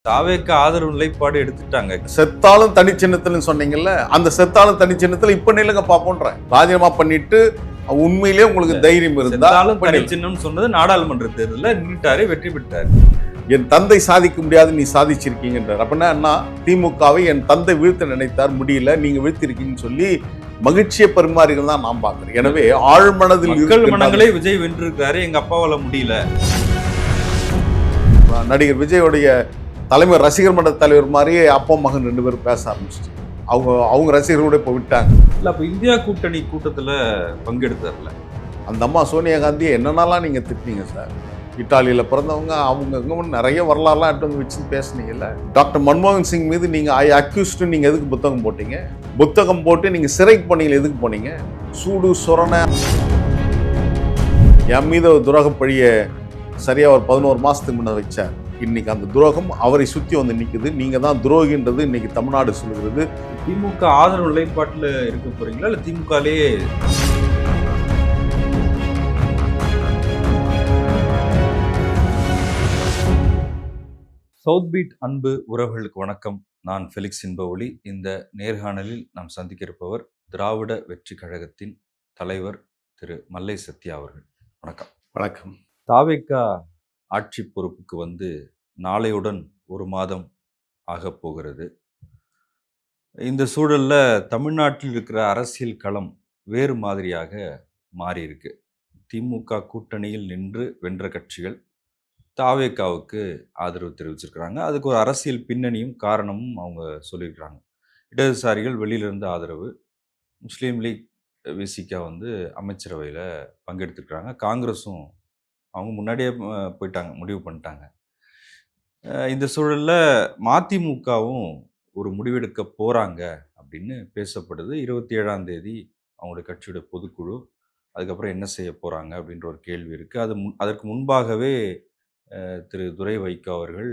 தாவேக்கு ஆதரவு நிலைப்பாடு எடுத்துட்டாங்க. செத்தாலும் தனி சின்னத்துலன்னு சொன்னீங்கல்ல, அந்த செத்தாலும் தனி சின்னத்துல இப்ப நில்லுங்க பாப்போன்றேன். ராஜினாமா பண்ணிட்டு உண்மையிலேயே உங்களுக்கு தைரியம் இருந்தா செத்தாலும் தனி சின்னம்னு சொன்னது நாடாளுமன்ற தேர்தல்ல நின்னுட்டாரு, வெற்றி பெற்றாரு. என் தந்தை சாதிக்க முடியாது, நீ சாதிச்சிருக்கீங்கன்றார். அப்படின்னா என்ன? திமுகவை என் தந்தை வீழ்த்த நினைத்தார், முடியல, நீங்க வீழ்த்திருக்கீங்கன்னு சொல்லி மகிழ்ச்சியை பரிமாறிகள் தான் நான் பார்க்கிறேன். எனவே ஆழ்மனதில் மக்கள் மனங்களை விஜய் வென்றிருக்காரு, எங்க அப்பாவால முடியல. நடிகர் விஜயோடைய தலைமை ரசிகர் மன்ற தலைவர் மாதிரியே அப்பா மகன் 2 பேரும் பேச ஆரம்பிச்சிட்டு அவங்க ரசிகர்களோட இப்போ விட்டாங்க. இல்ல அப்ப இந்தியா கூட்டணி கூட்டத்துல பங்கெடுத்தார்ல அந்த அம்மா சோனியா காந்தியை என்னென்னலாம் நீங்க திட்டினீங்க சார். இத்தாலியில் பிறந்தவங்க, அவங்க நிறைய வரலாறுலாம் எடுத்து வந்து வச்சு பேசுனீங்கல்ல. டாக்டர் மன்மோகன் சிங் மீது நீங்க அக்யூஸ்டு நீங்க எதுக்கு புத்தகம் போட்டீங்க? புத்தகம் போட்டு நீங்க சிறைக்கு போனீங்க, எதுக்கு போனீங்க? சூடு சொரணை என் மீது துரோகம் பழிய சரியா ஒரு 11 மாசத்துக்கு முன்ன வச்சார். இன்னைக்கு அந்த துரோகம் அவரை சுத்தி வந்து நிக்குது. நீங்க தான் துரோகின்றது இன்னைக்கு தமிழ்நாடு சொல்லுகிறது. திமுக ஆதரவு நிலைப்பாட்டுல இருக்க போறீங்களா இல்ல திமுகலே? சவுத் பீட் அன்பு உறவுகளுக்கு வணக்கம். நான் ஃபெலிக்ஸ் இன்பஒளி. இந்த நேர்காணலில் நாம் சந்திக்க இருப்பவர் திராவிட வெற்றி கழகத்தின் தலைவர் திரு மல்லை சத்யா அவர்கள். வணக்கம். வணக்கம். தாவேக்கா ஆட்சி பொறுப்புக்கு வந்து நாளையுடன் 1 மாதம் ஆகப் போகிறது. இந்த சூழல்ல தமிழ்நாட்டில் இருக்கிற அரசியல் களம் வேறு மாதிரியாக மாறியிருக்கு. திமுக கூட்டணியில் நின்று வென்ற கட்சிகள் தாவேக்காவுக்கு ஆதரவு தெரிவிச்சிருக்கிறாங்க. அதுக்கு ஒரு அரசியல் பின்னணியும் காரணமும் அவங்க சொல்லியிருக்கிறாங்க. இடதுசாரிகள் வெளியிலிருந்து ஆதரவு, முஸ்லீம் லீக் விசிகா வந்து அமைச்சரவையில் பங்கெடுத்துருக்குறாங்க. காங்கிரஸும் அவங்க முன்னாடியே போயிட்டாங்க, முடிவு பண்ணிட்டாங்க. இந்த சூழலில் மதிமுகவும் ஒரு முடிவெடுக்க போகிறாங்க அப்படின்னு பேசப்படுது. 27ஆம் தேதி அவங்களுடைய கட்சியோட பொதுக்குழு, அதுக்கப்புறம் என்ன செய்ய போகிறாங்க அப்படின்ற ஒரு கேள்வி இருக்குது. அதற்கு முன்பாகவே திரு துரை வைகோ அவர்கள்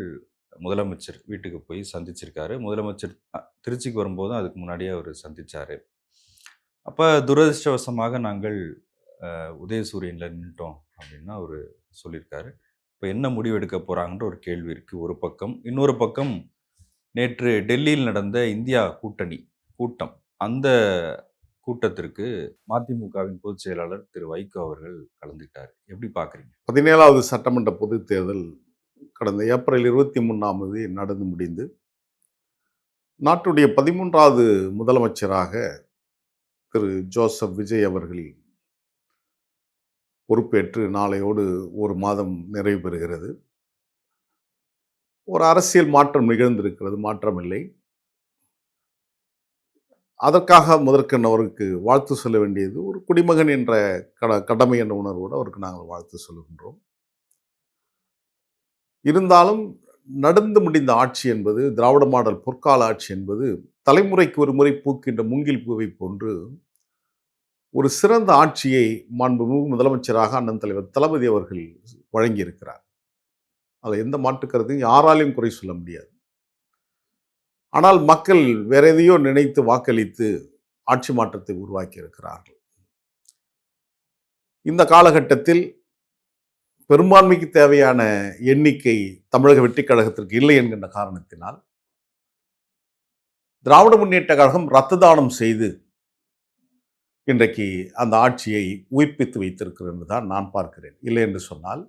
முதலமைச்சர் வீட்டுக்கு போய் சந்திச்சிருக்காரு. முதலமைச்சர் திருச்சிக்கு வரும்போதும் அதுக்கு முன்னாடியே அவர் சந்தித்தார். அப்போ துரதிருஷ்டவசமாக நாங்கள் உதயசூரியனில் நின்ட்டோம் அப்படின்னு அவர் சொல்லியிருக்காரு. இப்போ என்ன முடிவு எடுக்க போகிறாங்கன்ற ஒரு கேள்வி இருக்குது ஒரு பக்கம். இன்னொரு பக்கம் நேற்று டெல்லியில் நடந்த இந்தியா கூட்டணி கூட்டம், அந்த கூட்டத்திற்கு மதிமுகவின் பொதுச் செயலாளர் திரு வைகோ அவர்கள் கலந்துக்கிட்டார். எப்படி பார்க்குறீங்க? 17வது சட்டமன்ற பொதுத் தேர்தல் கடந்த ஏப்ரல் 23ஆம் தேதி நடந்து முடிந்து நாட்டுடைய 13வது முதலமைச்சராக திரு ஜோசப் விஜய் அவர்கள் பொறுப்பேற்று நாளையோடு 1 மாதம் நிறைவு பெறுகிறது. ஒரு அரசியல் மாற்றம் நிகழ்ந்திருக்கிறது, மாற்றமில்லை. அதற்காக முதற்கண் அவருக்கு வாழ்த்து சொல்ல வேண்டியது ஒரு குடிமகன் என்ற கடமை என்ற உணர்வோடு அவருக்கு நாங்கள் வாழ்த்து சொல்லுகின்றோம். இருந்தாலும் நடந்து முடிந்த ஆட்சி என்பது, திராவிட மாடல் பொற்கால ஆட்சி என்பது தலைமுறைக்கு ஒரு முறை பூக்கின்ற மூங்கில் பூவை போன்று ஒரு சிறந்த ஆட்சியை மாண்புமிகு முதலமைச்சராக அண்ணன் தலைவர் தளபதி அவர்கள் வழங்கியிருக்கிறார். அதில் எந்த மாற்றுக்கருத்தையும் யாராலையும் குறை சொல்ல முடியாது. ஆனால் மக்கள் வேற எதையோ நினைத்து வாக்களித்து ஆட்சி மாற்றத்தை உருவாக்கி இருக்கிறார்கள். இந்த காலகட்டத்தில் பெரும்பான்மைக்கு தேவையான எண்ணிக்கை தமிழக வெற்றி கழகத்திற்கு இல்லை என்கின்ற காரணத்தினால் திராவிட முன்னேற்ற கழகம் இரத்த தானம் செய்து இன்றைக்கு அந்த ஆட்சியை உயிர்ப்பித்து வைத்திருக்கிறது என்று தான் நான் பார்க்கிறேன். இல்லை என்று சொன்னால்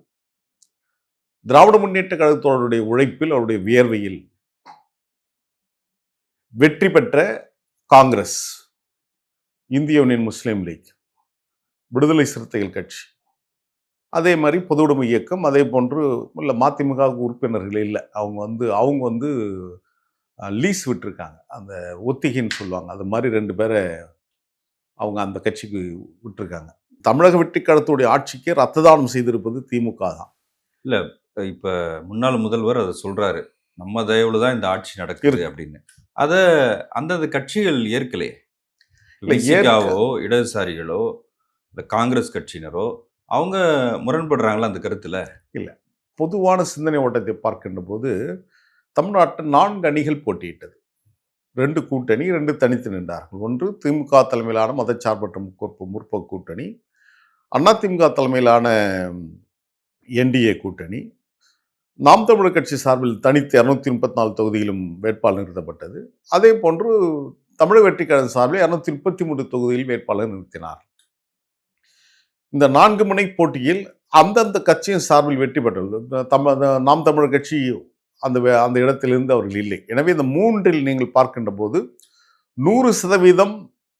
திராவிட முன்னேற்ற கழகத்தோருடைய உழைப்பில், அவருடைய வியர்வையில் வெற்றி பெற்ற காங்கிரஸ், இந்திய யூனியன் முஸ்லீம் லீக், விடுதலை சிறுத்தைகள் கட்சி, அதே மாதிரி பொது உடைமை இயக்கம், அதே போன்று இல்லை மதிமுக உறுப்பினர்கள் இல்லை, அவங்க வந்து லீஸ் விட்டுருக்காங்க, அந்த ஒத்திகைன்னு சொல்லுவாங்க, அது மாதிரி 2 பேரை அவங்க அந்த கட்சிக்கு விட்டுருக்காங்க. தமிழக வெற்றி கழகத்துடைய ஆட்சிக்கு ரத்த தானம் செய்திருப்பது திமுக தான். இல்லை, இப்போ முன்னாள் முதல்வர் அதை சொல்றாரு, நம்ம தயவுல தான் இந்த ஆட்சி நடக்குது அப்படின்னு. அதை அந்தந்த கட்சிகள் ஏற்கலையே. விசிகாவோ, இடதுசாரிகளோ, இல்லை காங்கிரஸ் கட்சியினரோ அவங்க முரண்படுறாங்களா அந்த கருத்துல? இல்லை, பொதுவான சிந்தனை ஓட்டத்தை பார்க்கின்ற போது தமிழ்நாட்டில் 4 அணிகள் போட்டியிட்டது. 2 கூட்டணி, 2 தனித்து நின்றார்கள். ஒன்று திமுக தலைமையிலான மதச்சார்பற்ற முற்போக்கு கூட்டணி, அதிமுக தலைமையிலான என்டிஏ கூட்டணி, நாம் தமிழர் கட்சி சார்பில் தனித்து 234 தொகுதியிலும் வேட்பாளர் நிறுத்தப்பட்டது. அதே போன்று தமிழக வெற்றி கழகம் சார்பில் 233 தொகுதியில் வேட்பாளர் நிறுத்தினார். இந்த 4 முனை போட்டியில் அந்தந்த கட்சியின் சார்பில் வெற்றி பெற்றது. நாம் தமிழர் கட்சி அந்த இடத்திலிருந்து அவர்கள் இல்லை. எனவே இந்த மூன்றில் நீங்கள் பார்க்கின்ற போது 100%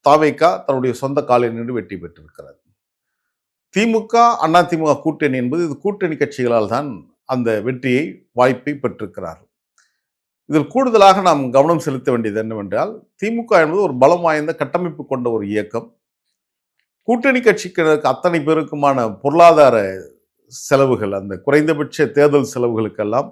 தாவேகா தன்னுடைய சொந்த காலில் நின்று வெற்றி பெற்றிருக்கிறது. திமுக அதிமுக கூட்டணி என்பது இது கூட்டணி கட்சிகளால் தான் அந்த வெற்றியை வாய்ப்பை பெற்றிருக்கிறார்கள். இதில் கூடுதலாக நாம் கவனம் செலுத்த வேண்டியது என்னவென்றால், திமுக என்பது ஒரு பலம் வாய்ந்த கட்டமைப்பு கொண்ட ஒரு இயக்கம். கூட்டணி கட்சிகளுக்கு அத்தனை பேருக்குமான பொருளாதார செலவுகள், அந்த குறைந்தபட்ச தேர்தல் செலவுகளுக்கெல்லாம்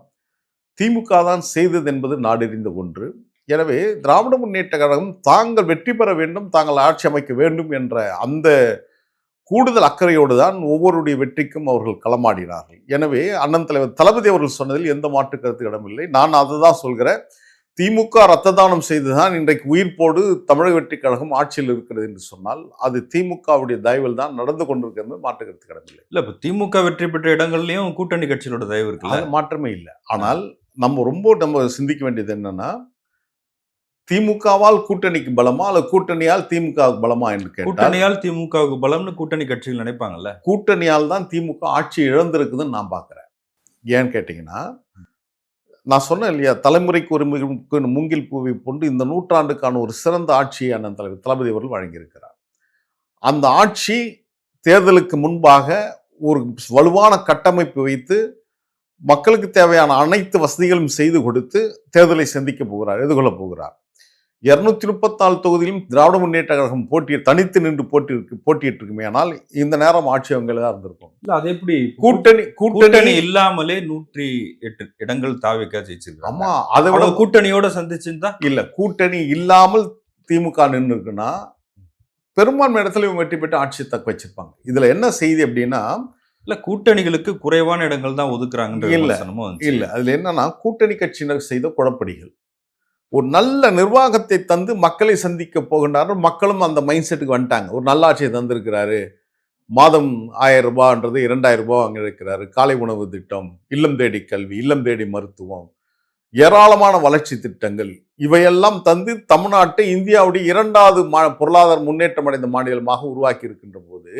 திமுக தான் செய்தது என்பது நாடறிந்த ஒன்று. எனவே திராவிட முன்னேற்ற கழகம் தாங்கள் வெற்றி பெற வேண்டும், தாங்கள் ஆட்சி அமைக்க வேண்டும் என்ற அந்த கூடுதல் அக்கறையோடு தான் ஒவ்வொருடைய வெற்றிக்கும் அவர்கள் களமாடினார்கள். எனவே அண்ணன் தலைவர் தளபதி அவர்கள் சொன்னதில் எந்த மாற்று கருத்து இடமில்லை. நான் அதை தான் சொல்கிறேன். திமுக ரத்த தானம் செய்துதான் இன்றைக்கு உயிர்ப்போடு தமிழக வெற்றி கழகம் ஆட்சியில் இருக்கிறது என்று சொன்னால் அது திமுகவுடைய தயவில் தான் நடந்து கொண்டிருக்கிறது, மாற்று கருத்து இடமில்லை. இல்ல இப்ப திமுக வெற்றி பெற்ற இடங்கள்லயும் கூட்டணி கட்சிகளோட தயவு இருக்குல்ல? அது மாற்றமே இல்லை. ஆனால் நம்ம சிந்திக்க வேண்டியது என்னன்னா, திமுகவால் கூட்டணிக்கு பலமா அல்ல கூட்டணியால் திமுகவுக்கு பலமா என்று கேட்டால், கூட்டணியால் திமுகவுக்கு பலம்னு கூட்டணி கட்சிகள் நினைப்பாங்கல்ல. கூட்டணியால் தான் திமுக ஆட்சி இழந்திருக்குதுன்னு நான் பார்க்கிறேன். ஏன்னு கேட்டீங்கன்னா, நான் சொன்னேன் இல்லையா, தலைமுறைக்கு ஒரு மூங்கில் பூவை போன்று இந்த நூற்றாண்டுக்கான ஒரு சிறந்த ஆட்சியை அண்ணன் தலைவர் தளபதி அவர்கள் வழங்கியிருக்கிறார். அந்த ஆட்சி தேர்தலுக்கு முன்பாக ஒரு வலுவான கட்டமைப்பு வைத்து மக்களுக்கு தேவையான அனைத்து வசதிகளும் செய்து கொடுத்து தேர்தலை சந்திக்க போகிறார், எதிர்கொள்ளப் போகிறார். 234 தொகுதியிலும் திராவிட முன்னேற்ற கழகம் தனித்து நின்று போட்டியிட்டு இருக்குமே, ஆனால் இந்த நேரம் ஆட்சி அவங்கள தான் இருந்திருக்கும். இல்ல அது எப்படி கூட்டணி இல்லாமலே 108 இடங்கள் தாவேகா ஜெயிச்சிருக்காங்க. ஆமா, அதை விட கூட்டணியோட சந்திச்சுதான் இல்ல, கூட்டணி இல்லாமல் திமுக நின்று இருக்குன்னா பெரும்பான்மை இடத்துல இவங்க வெற்றி பெற்று ஆட்சியை தக்க வச்சிருப்பாங்க. இதுல என்ன செய்தி அப்படின்னா, இல்ல கூட்டணிகளுக்கு குறைவான இடங்கள் தான் ஒதுக்குறாங்க. இல்ல அதுல என்னன்னா, கூட்டணி கட்சியினர் செய்த குழப்படிகள். ஒரு நல்ல நிர்வாகத்தை தந்து மக்களை சந்திக்க போகின்றார்கள். மக்களும் அந்த மைண்ட் செட்டுக்கு வந்துட்டாங்க. ஒரு நல்லாட்சியை தந்திருக்கிறாரு, மாதம் 1000 ரூபாய்ன்றது 2000 ரூபாய் வாங்க இருக்கிறாரு, காலை உணவு திட்டம், இல்லம் தேடி கல்வி, இல்லம் தேடி மருத்துவம், ஏராளமான வளர்ச்சி திட்டங்கள், இவையெல்லாம் தந்து தமிழ்நாட்டை இந்தியாவுடைய 2வது பொருளாதார முன்னேற்றம் அடைந்த மாநிலமாக உருவாக்கி இருக்கின்ற போது,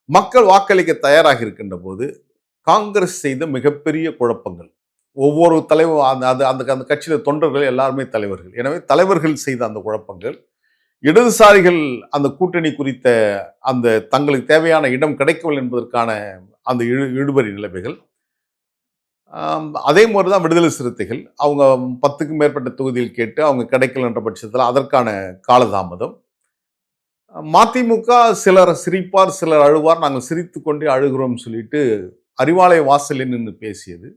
மக்கள் வாக்களிக்க தயாராக இருக்கின்ற போது காங்கிரஸ் செய்த மிகப்பெரிய குழப்பங்கள். ஒவ்வொரு தலைவர் அந்த கட்சியில தொண்டர்கள் எல்லாருமே தலைவர்கள். எனவே தலைவர்கள் செய்த அந்த குழப்பங்கள், இடதுசாரிகள் அந்த கூட்டணி குறித்த அந்த தங்களுக்கு தேவையான இடம் கிடைக்கவில்லை என்பதற்கான அந்த இழுபறி நிலைமைகள். அதே மாதிரி தான் விடுதலை சிறுத்தைகள் அவங்க 10க்கும் மேற்பட்ட தொகுதியில் கேட்டு அவங்க கிடைக்கல என்ற பட்சத்தில் அதற்கான காலதாமதம். மதிமுக சிலர் சிரிப்பார், சிலர் அழுவார், நாங்கள் சிரித்து கொண்டே அழுகிறோம் சொல்லிட்டு அறிவாலய வாசலில் நின்று பேசியது.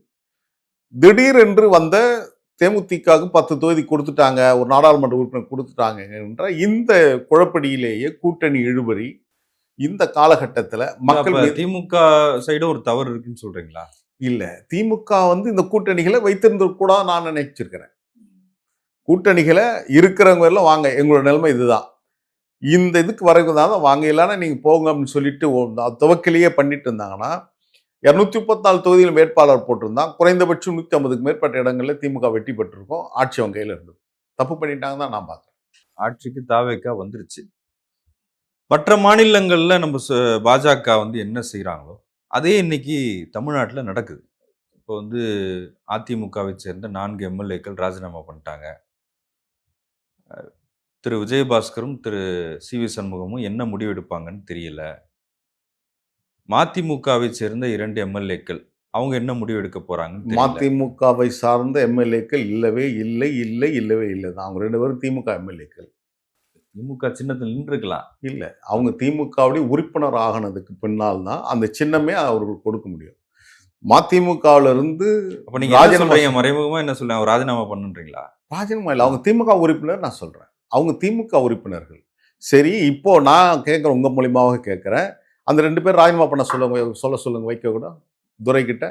திடீரென்று வந்த தேமுதிகவுக்கு 10 தொகுதி கொடுத்துட்டாங்க, ஒரு நாடாளுமன்ற உறுப்பினர் கொடுத்துட்டாங்க என்ற இந்த குழப்படியிலேயே கூட்டணி இழுபறி இந்த காலகட்டத்தில் மக்கள் திமுக சைடு ஒரு தவறு இருக்குன்னு சொல்றீங்களா? இல்ல, திமுக இந்த கூட்டணிகளை வைத்திருந்திருக்கூடா நான் நினைச்சிருக்கிறேன். கூட்டணிகளை இருக்கிறவங்க எல்லாம் வாங்க, எங்களோட நிலைமை இதுதான், இந்த இதுக்கு வரைக்கும் தான் வாங்க, இல்லைன்னா நீங்க போங்க அப்படின்னு சொல்லிட்டு துவக்கிலேயே பண்ணிட்டு இருந்தாங்கன்னா 234 தொகுதியில் வேட்பாளர் போட்டிருந்தான், குறைந்தபட்சம் 150க்கு மேற்பட்ட இடங்களில் திமுக வெற்றி பெற்றிருக்கும், ஆட்சி அவங்க கையில் இருந்தது. தப்பு பண்ணிட்டாங்க தான் நான் பார்க்குறேன். ஆட்சிக்கு தாவேகா வந்துருச்சு. மற்ற மாநிலங்களில் நம்ம பாஜக என்ன செய்கிறாங்களோ அதே இன்னைக்கு தமிழ்நாட்டில் நடக்குது. இப்போ அதிமுகவை சேர்ந்த 4 எம்எல்ஏக்கள் ராஜினாமா பண்ணிட்டாங்க. திரு விஜயபாஸ்கரும் திரு சி.வி. சண்முகமும் என்ன முடிவு எடுப்பாங்கன்னு தெரியல. மதிமுகவை சேர்ந்த 2 எம்எல்ஏக்கள் அவங்க என்ன முடிவு எடுக்க போறாங்க? மதிமுகவை சார்ந்த எம்எல்ஏக்கள் இல்லவே இல்லை, இல்லவே இல்லை தான். அவங்க 2 பேரும் திமுக எம்எல்ஏக்கள். திமுக சின்னத்தில் நின்றுக்கலாம். இல்ல, அவங்க திமுகவுடைய உறுப்பினர் ஆகினதுக்கு பின்னால் தான் அந்த சின்னமே அவர்கள் கொடுக்க முடியும். மதிமுகவில் இருந்து மறைமுகமா என்ன சொல்ல ராஜினாமா பண்ணுன்றீங்களா? ராஜினாமா இல்லை, அவங்க திமுக உறுப்பினர். நான் சொல்றேன், அவங்க திமுக உறுப்பினர்கள். சரி, இப்போ நான் கேட்குறேன், உங்க மூலியமாக கேட்குறேன், அந்த 2 பேர் ராஜினாமா பண்ண சொல்லுங்க, வைக்க கூட துரைக்கிட்ட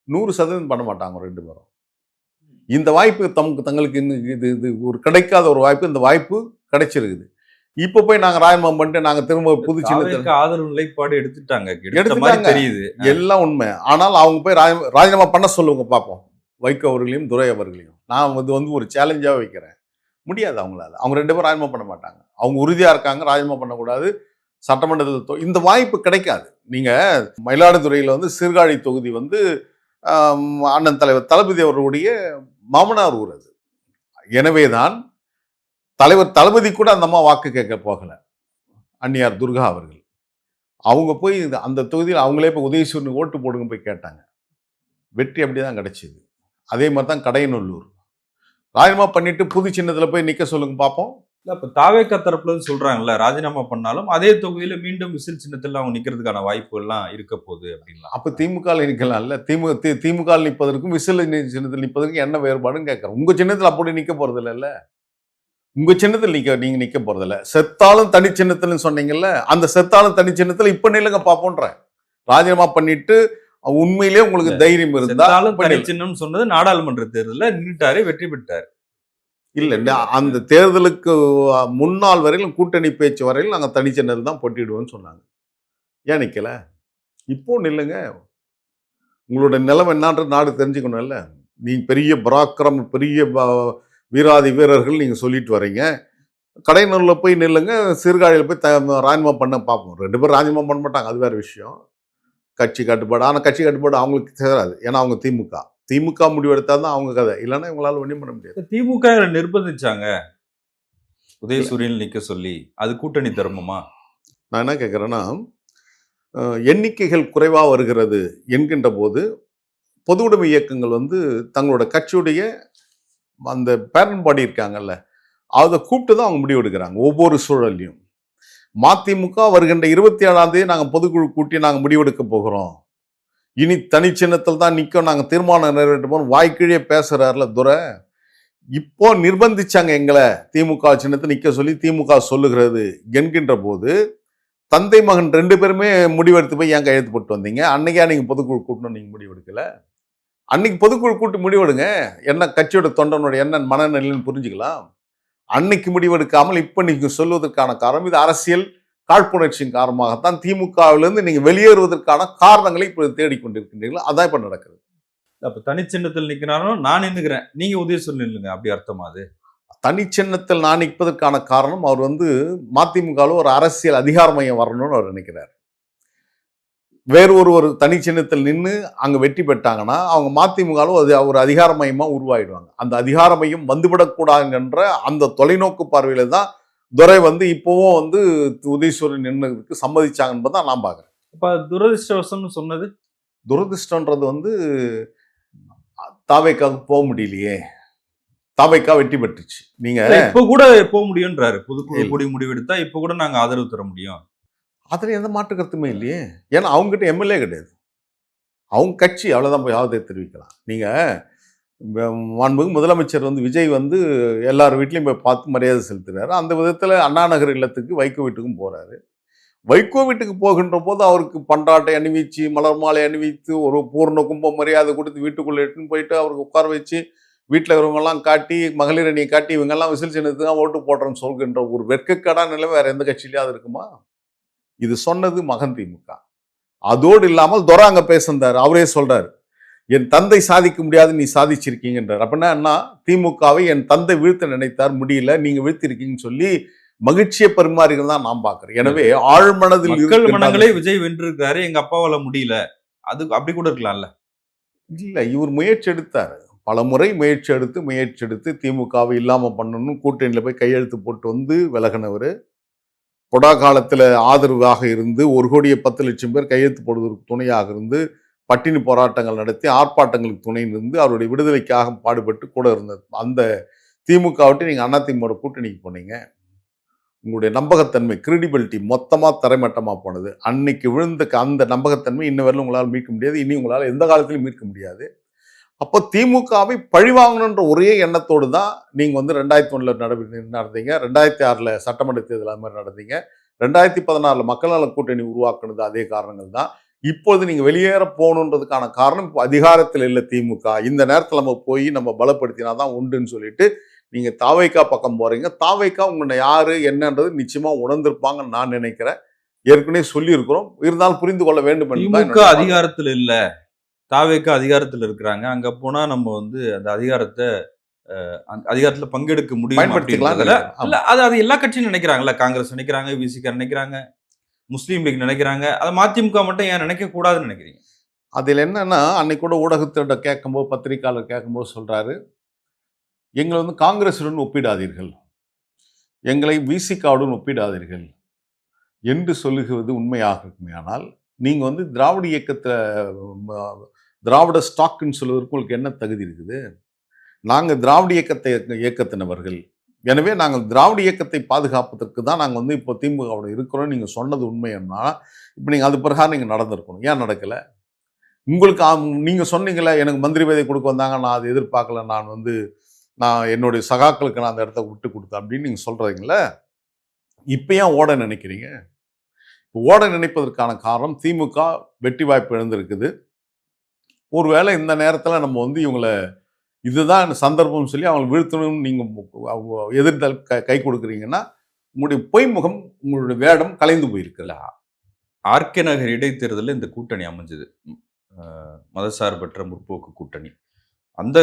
100% பண்ண மாட்டாங்க 2 பேரும். இந்த வாய்ப்பு தங்களுக்கு இது ஒரு கிடைக்காத ஒரு வாய்ப்பு, இந்த வாய்ப்பு கிடைச்சிருக்குது. இப்ப போய் நாங்க ராஜினாமா பண்ணிட்டு நாங்க திரும்ப புது சின்னத்தில் தாவேக்கு ஆதரவு நிலைப்பாடு எடுத்துட்டாங்க மாதிரி எடுத்துட்டாங்க. தெரியுது. எல்லாம் உண்மை. ஆனால் அவங்க போய் ராஜினாமா பண்ண சொல்லுங்க பார்ப்போம். வைகோ அவர்களையும் துரை அவர்களையும் நான் வந்து ஒரு சேலஞ்சாக வைக்கிறேன். முடியாது அவங்களால. அவங்க 2 பேரும் ராஜினாமா பண்ண மாட்டாங்க. அவங்க உறுதியா இருக்காங்க, ராஜினாமா பண்ணக்கூடாது. சட்டமன்றத்தில் இந்த வாய்ப்பு கிடைக்காது. நீங்க மயிலாடுதுறையில் வந்து சீர்காழி தொகுதி வந்து அண்ணன் தலைவர் தளபதி அவர்களுடைய மாமனார் ஊர் அது. எனவேதான் தலைவர் தளபதி கூட அந்த அம்மா வாக்கு கேட்க போகல. அன்னியார் துர்கா அவர்கள். அவங்க போய் அந்த தொகுதியில் அவங்களே போய் உதயசூரனுக்கு ஓட்டு போடுங்க போய் கேட்டாங்க. வெற்றி அப்படிதான் கிடைச்சது. அதே மாதிரி தான் கடையநல்லூர். ராஜினாமா பண்ணிட்டு புது சின்னத்துல போய் நிக்க சொல்லுங்க பார்ப்போம். இப்ப தாவேக்கா தரப்புல இருந்து சொல்றாங்கல்ல, ராஜினாமா பண்ணாலும் அதே தொகுதியில மீண்டும் விசில் சின்னத்துல அவங்க நிக்கிறதுக்கான வாய்ப்பு எல்லாம் இருக்க போகுது அப்படின்னா, அப்ப திமுக நிக்கலாம்ல. திமுக நிற்பதற்கும் விசில் சின்னத்தில் நிற்பதற்கும் என்ன வேறுபாடுன்னு கேட்கறேன். உங்க சின்னத்தில் அப்படி நிக்க போறது இல்ல. உங்க சின்னத்தில் நீங்க நிக்க போறது இல்ல. செத்தாலும் தனி சின்னத்துல சொன்னீங்கல்ல, அந்த செத்தாலும் தனி சின்னத்துல இப்ப நில்லுங்க பாப்போன்ற. ராஜினாமா பண்ணிட்டு உண்மையிலேயே உங்களுக்கு தைரியம் இருந்தா தனி சின்னம் சொன்னது நாடாளுமன்ற தேர்தலில் நின்றுட்டாரு, வெற்றி பெற்றாரு. இல்ல அந்த தேர்தலுக்கு முன்னாள் வரையிலும் கூட்டணி பேச்சு வரையிலும் நாங்க தனி சின்னத்தில் தான் போட்டிடுவோம்னு சொன்னாங்க. ஏன் நிக்கல? இப்போ நில்லுங்க. உங்களோட நிலம் என்னன்றது நாடு தெரிஞ்சுக்கணும்ல. நீங்க பெரிய பராக்கிரம், பெரிய வீராதி வீரர்கள் நீங்க சொல்லிட்டு வரீங்க. கடையநல்லூர்ல போய் நில்லுங்க, சீர்காழியில் போய் ராஜினாமா பண்ண பார்ப்போம். 2 பேரும் ராஜினாமா பண்ண மாட்டாங்க, அது வேற விஷயம். கட்சி கட்டுப்பாடு. ஆனால் கட்சி கட்டுப்பாடு அவங்களுக்கு சேராது. ஏன்னா அவங்க திமுக முடிவு எடுத்தா தான் அவங்க கதை. இல்லைன்னா இவங்களால ஒன்றும் பண்ண முடியாது. திமுக நிர்பந்திச்சாங்க உதயசூரியன் நிற்க சொல்லி, அது கூட்டணி தர்மமா? நான் என்ன கேட்குறேன்னா, எண்ணிக்கைகள் குறைவாக வருகிறது என்கின்ற போது பொது உடைமை இயக்கங்கள் வந்து தங்களோட கட்சியுடைய அந்த பேரன் பாடி இருக்காங்கல்ல, அதை கூப்பிட்டு தான் அவங்க முடிவு எடுக்கிறாங்க ஒவ்வொரு சூழல்லையும். மதிமுக வருகின்ற 27ஆம் தேதி நாங்கள் பொதுக்குழு கூட்டி நாங்கள் முடிவெடுக்க போகிறோம், இனி தனி சின்னத்தில் தான் நிற்கும், நாங்கள் தீர்மானம் நிறைவேற்றுவோம் வாய்க்கீழே பேசுறாருல துரை. இப்போ நிர்பந்திச்சாங்க எங்களை திமுக சின்னத்தை நிற்க சொல்லி திமுக சொல்லுகிறது என்கின்ற போது தந்தை மகன் 2 பேருமே முடிவெடுத்து போய் ஏன் கையெழுத்து போட்டு வந்தீங்க? அன்னைக்கே நீங்கள் பொதுக்குழு கூட்டணும், நீங்கள் முடிவெடுக்கல. அன்னைக்கு பொதுக்குழு கூட்டி முடிவெடுங்க. என்ன கட்சியோட தொண்டனோட என்ன மனநிலைன்னு புரிஞ்சுக்கலாம். அன்னைக்கு முடிவெடுக்காமல் இப்ப நீங்க சொல்வதற்கான காரணம் இது அரசியல் காழ்ப்புணர்ச்சியின் காரணமாகத்தான் திமுகவிலிருந்து நீங்க வெளியேறுவதற்கான காரணங்களை இப்ப தேடிக்கொண்டிருக்கின்றீர்கள். அதான் இப்ப நடக்குது. அப்ப தனிச்சின்னத்தில் நிற்கிறானோ நான் நின்னுக்கிறேன், நீங்க உதயசூரியன் நில்லுங்க, அப்படி அர்த்தமா அது? தனிச்சின்னத்தில் நான் நிற்பதற்கான காரணம் அவர் வந்து மதிமுகவில் ஒரு அரசியல் அதிகார மையம் வரணும்னு அவர் நினைக்கிறார். வேறு ஒரு தனி சின்னத்தில் நின்று அங்க வெற்றி பெற்றாங்கன்னா அவங்க மதிமுகவில் ஒரு அதிகார மையமா உருவாயிடுவாங்க. அந்த அதிகார மையம் வந்துவிடக்கூடாது என்ற அந்த தொலைநோக்கு பார்வையில தான் துரை வந்து இப்பவும் வந்து உதயசூரியன் நின்னதுக்கு சம்மதிச்சாங்கன்னு தான் நான் பாக்குறேன். இப்ப துரதிருஷ்டவசம்னு சொன்னது துரதிருஷ்டன்றது வந்து தாவேக்காவுக்கு போக முடியலையே, தாவேக்கா வெற்றி பெற்றுச்சு. நீங்க இப்ப கூட போக முடியும்ன்றாரு, பொதுக்குழு கூடி முடிவெடுத்தா இப்ப கூட நாங்க ஆதரவு தர முடியும். அதுல எந்த மாற்று கருத்துமே இல்லையே. ஏன்னா அவங்க கிட்ட எம்எல்ஏ கிடையாது, அவங்க கட்சி, அவ்வளவுதான் போய் ஆதரவு தெரிவிக்கலாம். நீங்க மாண்புமிகு முதலமைச்சர் வந்து விஜய் வந்து எல்லார் வீட்லையும் போய் பார்த்து மரியாதை செலுத்துறாரு. அந்த விதத்துல அண்ணா நகர் இல்லத்துக்கு வைகோ வீட்டுக்கும் போறாரு. வைகோ வீட்டுக்கு போகின்ற போது அவருக்கு பண்டாட்டை அணிவிச்சு மலர் மாலை அணிவித்து ஒரு பூர்ண கும்ப மரியாதை கொடுத்து வீட்டுக்குள்ள எடுத்துன்னு போயிட்டு அவருக்கு உட்கார வச்சு வீட்டில் இவங்கெல்லாம் காட்டி மகளிர் அணியை காட்டி இவங்கெல்லாம் விசில் சின்னத்துக்கு தான் ஓட்டு போடுறேன்னு சொல்கின்ற ஒரு வெட்கக்கேடான நிலைமை வேற எந்த கட்சியிலேயே அது இருக்குமா? இது சொன்னது மகன் திமுக. அதோடு இல்லாமல் துரை அங்க பேசினார். அவரே சொல்றாரு, என் தந்தை சாதிக்க முடியாது, நீ சாதிச்சிருக்கீங்கன்றார். அப்படின்னா என்ன? திமுகவை என் தந்தை வீழ்த்த நினைத்தார், முடியல, நீங்க வீழ்த்திருக்கீங்கன்னு சொல்லி மகிழ்ச்சியை பரிமாறுகிறது தான் நான் பாக்குறேன். எனவே ஆழ்மனதில் மக்கள் மனங்களை விஜய் வென்றிருக்காரு, எங்க அப்பாவால முடியல, அது அப்படி கூட இருக்கலாம்ல. இல்ல, இவர் முயற்சி எடுத்தாரு, பல முறை முயற்சி எடுத்து திமுகவை இல்லாம பண்ணணும், கூட்டணியில போய் கையெழுத்து போட்டு வந்து விலகினவர். கொடா காலத்துல ஆதரவாக இருந்து 1,10,00,000 பேர் கையெழுத்து போடுவதற்கு துணையாக இருந்து பட்டினி போராட்டங்கள் நடத்தி ஆர்ப்பாட்டங்களுக்கு துணை இருந்து அவருடைய விடுதலைக்காக பாடுபட்டு கூட இருந்தது. அந்த திமுக விட்டு நீங்க அதிமுக கூட்டணிக்கு போனீங்க. உங்களுடைய நம்பகத்தன்மை, கிரெடிபிலிட்டி மொத்தமா தரைமட்டமா போனது. அன்னைக்கு விழுந்த அந்த நம்பகத்தன்மை இன்ன வரையிலும் உங்களால் மீட்க முடியாது, இனி உங்களால் எந்த காலத்திலும் மீட்க முடியாது. அப்போ திமுகவை பழிவாங்கணுன்ற ஒரே எண்ணத்தோடு தான் நீங்க வந்து 2001 நடந்தீங்க, 2006 சட்டமன்ற தேர்தல் அது மாதிரி நடந்தீங்க, 2016 மக்கள் நல கூட்டணி உருவாக்குனது அதே காரணங்கள் தான். இப்பொழுது நீங்க வெளியேற போகணுன்றதுக்கான காரணம் இப்போ அதிகாரத்தில் இல்லை திமுக, இந்த நேரத்தில் நம்ம போய் நம்ம பலப்படுத்தினாதான் உண்டுன்னு சொல்லிட்டு நீங்க தாவேக்கா பக்கம் போறீங்க. தாவேக்கா உங்களை யாரு என்னன்றது நிச்சயமா உணர்ந்திருப்பாங்கன்னு நான் நினைக்கிறேன். ஏற்கனவே சொல்லியிருக்கிறோம். இருந்தாலும் புரிந்து கொள்ள வேண்டும் என்று தான் திமுக என்னுடைய பார்வை. அதிகாரத்துல இல்ல. தாவேக்கா அதிகாரத்துல இருக்கிறாங்க. அங்க போனா நம்ம வந்து அந்த அந்த அதிகாரத்துல பங்கெடுக்க முடியும் பயன்படுத்திக்கலாம்னு அப்படின்றதுல நினைக்கிறேன். இல்ல ஆமா. அது எல்லா கட்சியும் நினைக்கிறாங்கல்ல. காங்கிரஸ் நினைக்கிறாங்க, விசிக நினைக்கிறாங்க, முஸ்லீம் லீக் நினைக்கிறாங்க. அத மதிமுக மட்டும் ஏன் நினைக்க கூடாதுன்னு நினைக்கிறீங்க? அதில் என்னன்னா, அன்னைக்கு கூட ஊடகத்திட்ட கேட்கும்போது, பத்திரிக்கையாளர் கேட்கும்போது சொல்றாரு, "எங்களை வந்து காங்கிரசுடன் ஒப்பிடாதீர்கள். எங்களை விசிகாவுடன் ஒப்பிடாதீர்கள்" என்று சொல்லுகிறது உண்மையாக இருக்குமேயானால், நீங்க வந்து திராவிட இயக்கத்த ம திராவிட ஸ்டாக்ன்னு சொல்வதற்கு உங்களுக்கு என்ன தகுதி இருக்குது? நாங்க திராவிட இயக்கத்தினவர்கள். எனவே நாங்கள் திராவிட இயக்கத்தை பாதுகாப்பதற்கு தான் நாங்க வந்து இப்போ திமுகவோட இருக்கிறோம்னு நீங்க சொன்னது உண்மைன்னா, இப்ப நீங்க அது பிரகாரம் நீங்க நடந்திருக்கணும். ஏன் நடக்கல? உங்களுக்கு நீங்க சொன்னீங்கல்ல, எனக்கு மந்திரி பதவி குடுக்க வந்தாங்க. நான் அத எதிர்பார்க்கல. நான் என்னுடைய சகாக்களுக்கு நான் அந்த இடத்த விட்டு குடுத்தேன் அப்படின்னு நீங்க சொல்றீங்கல்ல. இப்ப ஏன் ஓட நினைக்கிறீங்க? ஓட நினைப்பதற்கான காரணம் திமுக வெற்றி வாய்ப்பு இழந்திருக்குது. ஒருவேளை இந்த நேரத்துல நம்ம வந்து இவங்கள இதுதான் சந்தர்ப்பம்னு சொல்லி அவங்கள வீழ்த்தணும்னு நீங்க எதிர்த்தல் கை கொடுக்குறீங்கன்னா, உங்களுடைய பொய்முகம், உங்களுடைய வேடம் கலைந்து போயிருக்கு. இல்ல ஆர்கே நகர் இடைத்தேர்தல்ல இந்த கூட்டணி அமைஞ்சது. மதசார்பற்ற முற்போக்கு கூட்டணி. அந்த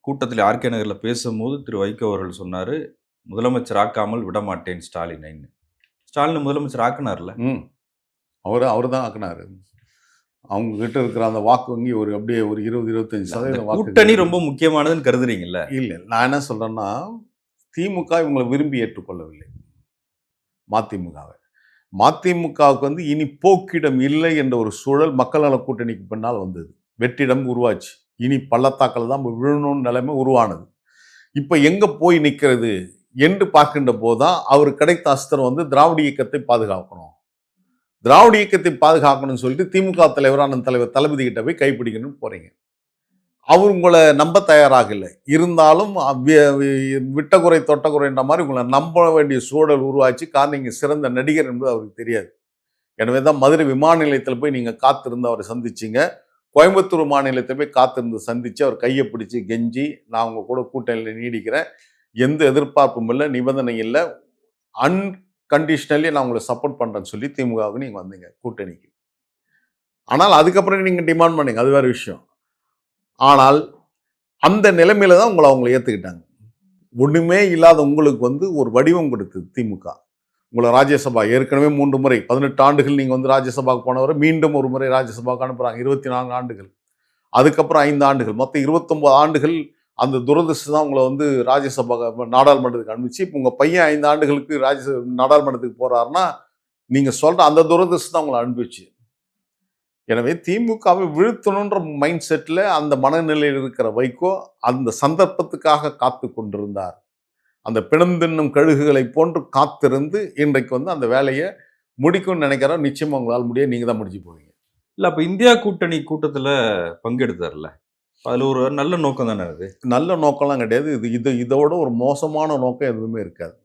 கூட்டத்தில் ஆர்கே நகர்ல பேசும்போது திரு வைகோ அவர்கள் சொன்னாரு, முதலமைச்சர் ஆக்காமல் விடமாட்டேன் ஸ்டாலினைன்னு. ஸ்டாலின் முதலமைச்சர் ஆக்குனார்ல. அவர்தான் ஆக்குனாரு. அவங்க கிட்ட இருக்கிற அந்த வாக்கு வங்கி அப்படியே ஒரு 20-25% வாக்கு. கூட்டணி ரொம்ப முக்கியமானதுன்னு கருதுறீங்கல்ல? இல்ல. நான் என்ன சொல்றேன்னா, திமுக இவங்களை விரும்பி ஏற்றுக்கொள்ளவில்லை. மதிமுகவை. மதிமுகவுக்கு வந்து இனி போக்கிடம் இல்லை என்ற ஒரு சூழல் மக்கள் நல கூட்டணிக்கு பின்னால் வந்தது. வெற்றிடம் உருவாச்சு. இனி பள்ளத்தாக்கில் தான் விழணும்னு நிலைமை உருவானது. இப்ப எங்க போய் நிற்கிறது என்று பார்க்கின்ற போதுதான் அவருக்கு கிடைத்த அஸ்திரம் வந்து திராவிட இயக்கத்தை பாதுகாக்கணும். திராவிட இயக்கத்தை பாதுகாக்கணும்னு சொல்லிட்டு திமுக தலைவரான தலைவர் தளபதி கிட்ட போய் கைப்பிடிக்கணும்னு போறீங்க. அவர் உங்களை நம்ப தயாராக இல்லை. இருந்தாலும் விட்ட குறை தொட்ட குறைன்ற மாதிரி உங்களை நம்ப வேண்டிய சூழல் உருவாச்சு. காரணம் நீங்க சிறந்த நடிகர் என்பது அவருக்கு தெரியாது. எனவே தான் மதுரை விமான நிலையத்தில் போய் நீங்க காத்திருந்து அவரை சந்திச்சீங்க. கோயம்புத்தூர் மாநிலத்தை போய் காத்திருந்து சந்திச்சு அவர் கையை பிடிச்சி கெஞ்சி, நான் உங்க கூட கூட்டணியில் நீடிக்கிறேன், எந்த எதிர்பார்ப்பும் இல்லை, நிபந்தனை இல்லை, அன்கண்டிஷனலி நான் உங்களை சப்போர்ட் பண்றேன்னு சொல்லி திமுகவுக்கு நீங்க வந்தீங்க கூட்டணிக்கு. ஆனால் அதுக்கப்புறம் நீங்க டிமாண்ட் பண்ணீங்க, அது வேற விஷயம். ஆனால் அந்த நிலைமையில தான் அவங்களை ஏத்துக்கிட்டாங்க. ஒண்ணுமே இல்லாத உங்களுக்கு வந்து ஒரு வடிவம் கொடுத்தது திமுக. உங்களை ராஜ்யசபா ஏற்கனவே 3 முறை 18 ஆண்டுகள் நீங்க வந்து ராஜ்யசபாவுக்கு போனவரை மீண்டும் ஒரு முறை ராஜ்யசபாவுக்கு அனுப்புறாங்க. 24 ஆண்டுகள். அதுக்கப்புறம் 5 ஆண்டுகள். மொத்தம் 29 ஆண்டுகள். அந்த துரதிர்ஷ்டம் தான் உங்களை வந்து ராஜ்யசபா நாடாளுமன்றத்துக்கு அனுப்பிச்சு. இப்போ உங்க பையன் 5 ஆண்டுகளுக்கு நாடாளுமன்றத்துக்கு போறாருன்னா, நீங்க சொல்ற அந்த துரதிர்ஷ்டம் தான் உங்களை அனுப்பிச்சு. எனவே திமுகவை வீழ்த்தணுன்ற மைண்ட் செட்டில் அந்த மனநிலையில் இருக்கிற வைகோ அந்த சந்தர்ப்பத்துக்காக காத்து கொண்டிருந்தார். அந்த பிணந்தின்னும் கழுகுகளை போன்று காத்திருந்து இன்றைக்கு வந்து அந்த வேலையை முடிக்கும்னு நினைக்கிறோம். நிச்சயமா உங்களால் முடியாது. நீங்க தான் முடிச்சு போவீங்க. இல்ல அப்ப இந்தியா கூட்டணி கூட்டத்துல பங்கெடுத்தார்ல. அதுல ஒரு நல்ல நோக்கம் தானே அது? நல்ல நோக்கம்லாம் கிடையாது. இதோட ஒரு மோசமான நோக்கம் எதுவுமே இருக்காது.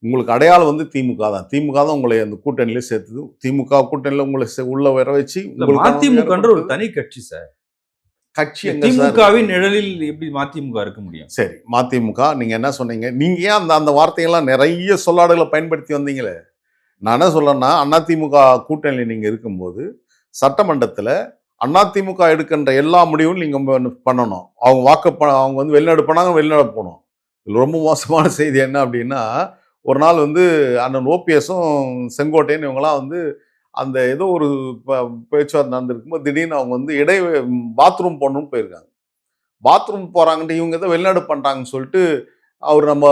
உங்களுக்கு அடையாளம் வந்து திமுக தான். திமுக தான் உங்களை அந்த கூட்டணியில சேர்த்தது. திமுக கூட்டணியில உங்களை உள்ள வர வச்சு மதிமுகன்ற ஒரு தனி கட்சி சார். கட்சி திமுகவின் நிழலில் எப்படி மதிமுக இருக்க முடியும்? சரி, மதிமுக நீங்க என்ன சொன்னீங்க? நீங்க ஏன் அந்த வார்த்தையெல்லாம் நிறைய சொல்லாடுகளை பயன்படுத்தி வந்தீங்களே. நான் என்ன சொல்றேன்னா, அதிமுக கூட்டணியில் நீங்க இருக்கும்போது சட்டமன்றத்தில் அதிமுக எடுக்கின்ற எல்லா முடிவும் நீங்க பண்ணணும். அவங்க வந்து வெளிநாடு போனாங்க, வெளிநாடு போகணும். ரொம்ப மோசமான செய்தி என்ன அப்படின்னா, ஒரு நாள் வந்து அண்ணன் ஓபிஎஸும் செங்கோட்டையன் இவங்கெல்லாம் வந்து அந்த ஏதோ ஒரு பேச்சுவார்த்தை நடந்திருக்கும்போது திடீர்னு அவங்க வந்து பாத்ரூம் போகணும்னு போயிருக்காங்க. பாத்ரூம் போகிறாங்கன்ட்டு இவங்க ஏதோ வெளிநாடு பண்ணுறாங்கன்னு சொல்லிட்டு அவர் நம்ம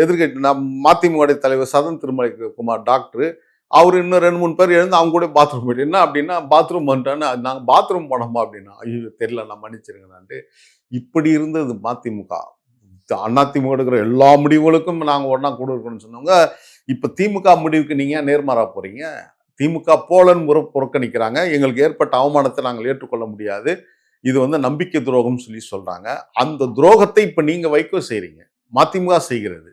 எதிர்கட்சி மதிமுக தலைவர் சதன் திருமலை குமார் டாக்டர் அவர் இன்னும் 2-3 பேர் எழுந்து அவங்க கூட பாத்ரூம் போயிட்டு என்ன அப்படின்னா பாத்ரூம் பண்ணிட்டான்னு நாங்கள் பாத்ரூம் போனோமா அப்படின்னா ஐயோ தெரியல நான் மன்னிச்சிருங்கண்ணான்ட்டு இப்படி இருந்தது மதிமுக. அதிமுக எடுக்கிற எல்லா முடிவுகளுக்கும் நாங்கள் ஒன்றா கூட இருக்கணும்னு சொன்னவங்க இப்போ திமுக முடிவுக்கு நீங்கள் ஏன் நேர்மாறாக போகிறீங்க? திமுக போலன்னு புறக்கணிக்கிறாங்க. எங்களுக்கு ஏற்பட்ட அவமானத்தை நாங்கள் ஏற்றுக்கொள்ள முடியாது, இது வந்து நம்பிக்கை துரோகம்னு சொல்லி சொல்கிறாங்க. அந்த துரோகத்தை இப்போ நீங்கள் வைகோ செய்கிறீங்க, மதிமுக செய்கிறது.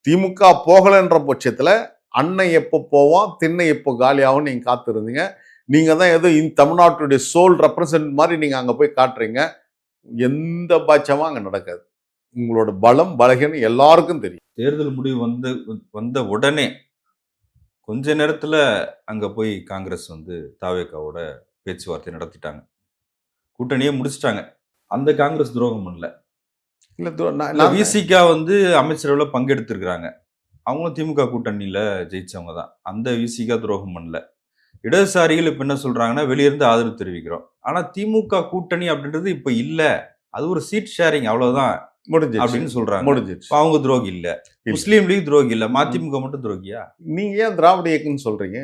திமுக போகலைன்ற பட்சத்தில் அண்ணன் எப்போ போவோம், திண்ணை எப்போ காலியாகும் நீங்கள் காத்திருந்தீங்க. நீங்கள் தான் ஏதோ தமிழ்நாட்டுடைய சோல் ரெப்ரசன்ட் மாதிரி நீங்கள் அங்கே போய் காட்டுறீங்க. எந்த பாட்சமும் அங்கே நடக்காது. உங்களோட பலம் பலகீனம் எல்லாருக்கும் தெரியும். தேர்தல் முடிவு வந்த உடனே கொஞ்ச நேரத்துல அங்க போய் காங்கிரஸ் வந்து தாவேகாவோட பேச்சுவார்த்தை நடத்திட்டாங்க. கூட்டணியே முடிச்சுட்டாங்க. அந்த காங்கிரஸ் துரோகம் பண்ணல. இல்ல இல்ல விசிகா வந்து அமைச்சரவையில பங்கெடுத்திருக்கிறாங்க. அவங்களும் திமுக கூட்டணியில ஜெயிச்சவங்க தான். அந்த விசிகா துரோகம் பண்ணல. இடதுசாரிகள் இப்ப என்ன சொல்றாங்கன்னா, வெளிய இருந்து ஆதரவு தெரிவிக்கிறோம். ஆனா திமுக கூட்டணி அப்படின்றது இப்ப இல்ல. அது ஒரு சீட் ஷேரிங் அவ்வளவுதான் முடிஞ்சிருச்சு அப்படின்னு சொல்றாங்க. முடிஞ்சிருச்சு. இப்ப அவங்க துரோகி இல்ல. இல்ல. முஸ்லீம் லீக் துரோகி இல்ல. மதிமுக மட்டும் துரோகியா? நீங்க ஏன் திராவிட இயக்கம்னு சொல்றீங்க?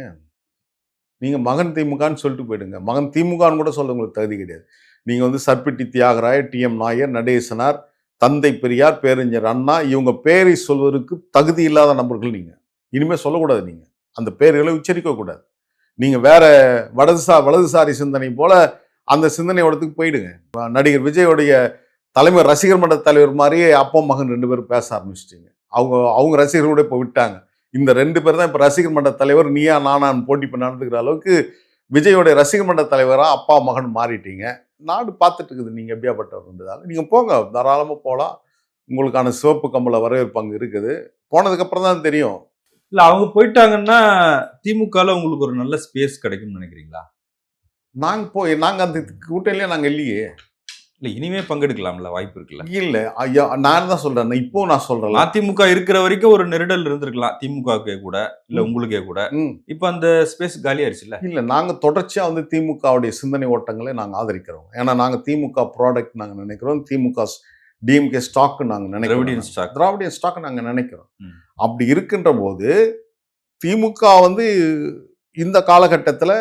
நீங்க மகன் திமுகன்னு சொல்லிட்டு போயிடுங்க. மகன் திமுகன்னு கூட சொல்ல உங்களுக்கு தகுதி கிடையாது. நீங்க வந்து சர்பிட்டி தியாகராய, டி.எம். நாயர், நடேசனார், தந்தை பெரியார், பேரறிஞர் அண்ணா இவங்க பேரை சொல்வதற்கு தகுதி இல்லாத நபர்கள் நீங்க. இனிமே சொல்லக்கூடாது நீங்க. அந்த பேர்களை உச்சரிக்க கூடாது. நீங்க வேற வலதுசாரி சிந்தனை போல அந்த சிந்தனையோடத்துக்கு போயிடுங்க. நடிகர் விஜயோடைய தலைமை ரசிகர் மன்ற தலைவர் மாதிரியே அப்பா மகன் 2 பேரும் பேச ஆரம்பிச்சிட்டீங்க. அவங்க ரசிகர்களோட இப்போ விட்டாங்க. இந்த 2 பேர் தான் இப்போ ரசிகர் மன்ற தலைவர் நீயா நானான்னு போட்டி பண்ண நடந்துக்கிற அளவுக்கு விஜயோடைய ரசிகர் மன்ற தலைவரா அப்பா மகன் மாறிட்டீங்க. நாடு பார்த்துட்டு இருக்குது நீங்க எப்படியாப்பட்டவர்ன்றதால. நீங்க போங்க, தாராளமா போகலாம். உங்களுக்கான சிவப்பு கம்பள வரவேற்பு அங்க இருக்குது. போனதுக்கு அப்புறம் தான் தெரியும். இல்ல அவங்க போயிட்டாங்கன்னா திமுகல உங்களுக்கு ஒரு நல்ல ஸ்பேஸ் கிடைக்கும்னு நினைக்கிறீங்களா? நாங்க அந்த கூட்டணியிலே நாங்க இல்லையே. இல்ல இனிமே பங்கெடுக்கலாம்ல, வாய்ப்பு இருக்குல்ல. இல்ல ஐயா, நான் தான் சொல்றேன். இப்போ நான் சொல்றேன். அதிமுக இருக்கிற வரைக்கும் ஒரு நெருடல் இருந்திருக்கலாம். திமுகவுக்கே கூட இல்ல உங்களுக்கே கூட. இப்ப அந்த ஸ்பேஸ் காலி ஆயிடுச்சுல்ல. இல்ல நாங்க தொடர்ச்சியா வந்து திமுகவுடைய சிந்தனை ஓட்டங்களை நாங்க ஆதரிக்கிறோம். ஏன்னா நாங்க திமுக ப்ராடக்ட் நாங்க நினைக்கிறோம். திமுக டிஎம்கே ஸ்டாக் நாங்க நினைக்கிறோம். திராவிடியன் ஸ்டாக் நாங்க நினைக்கிறோம். அப்படி இருக்கின்ற போது திமுக வந்து இந்த காலகட்டத்துல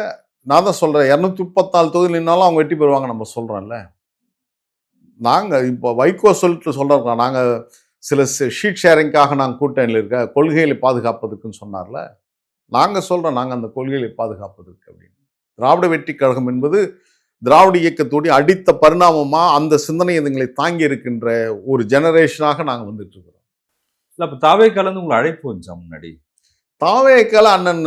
நான் தான் சொல்றேன் 234 தொகுதி நின்னாலும் அவங்க வெற்றி பெறுவாங்க நம்ம சொல்றோம்ல. நாங்க இப்போ வைகோ சொல்றோம். நாங்க சில ஷீட் ஷேரிங்காக நாங்கள் கூட்டணியில் இருக்க கொள்கைகளை பாதுகாப்பதற்குன்னு சொன்னார்ல. நாங்க சொல்றோம், நாங்க அந்த கொள்கைகளை பாதுகாப்பதற்கு அப்படின்னு. திராவிட வெற்றி கழகம் என்பது திராவிட இயக்கத்தோடைய அடித்த பரிணாமமா அந்த சிந்தனை எங்களை தாங்கி இருக்கின்ற ஒரு ஜெனரேஷனாக நாங்க வந்துட்டு இருக்கிறோம். இல்ல அப்ப தாவே கலந்து உங்களை அழைப்பு வந்துச்சா முன்னாடி? தாவேக்கால அண்ணன்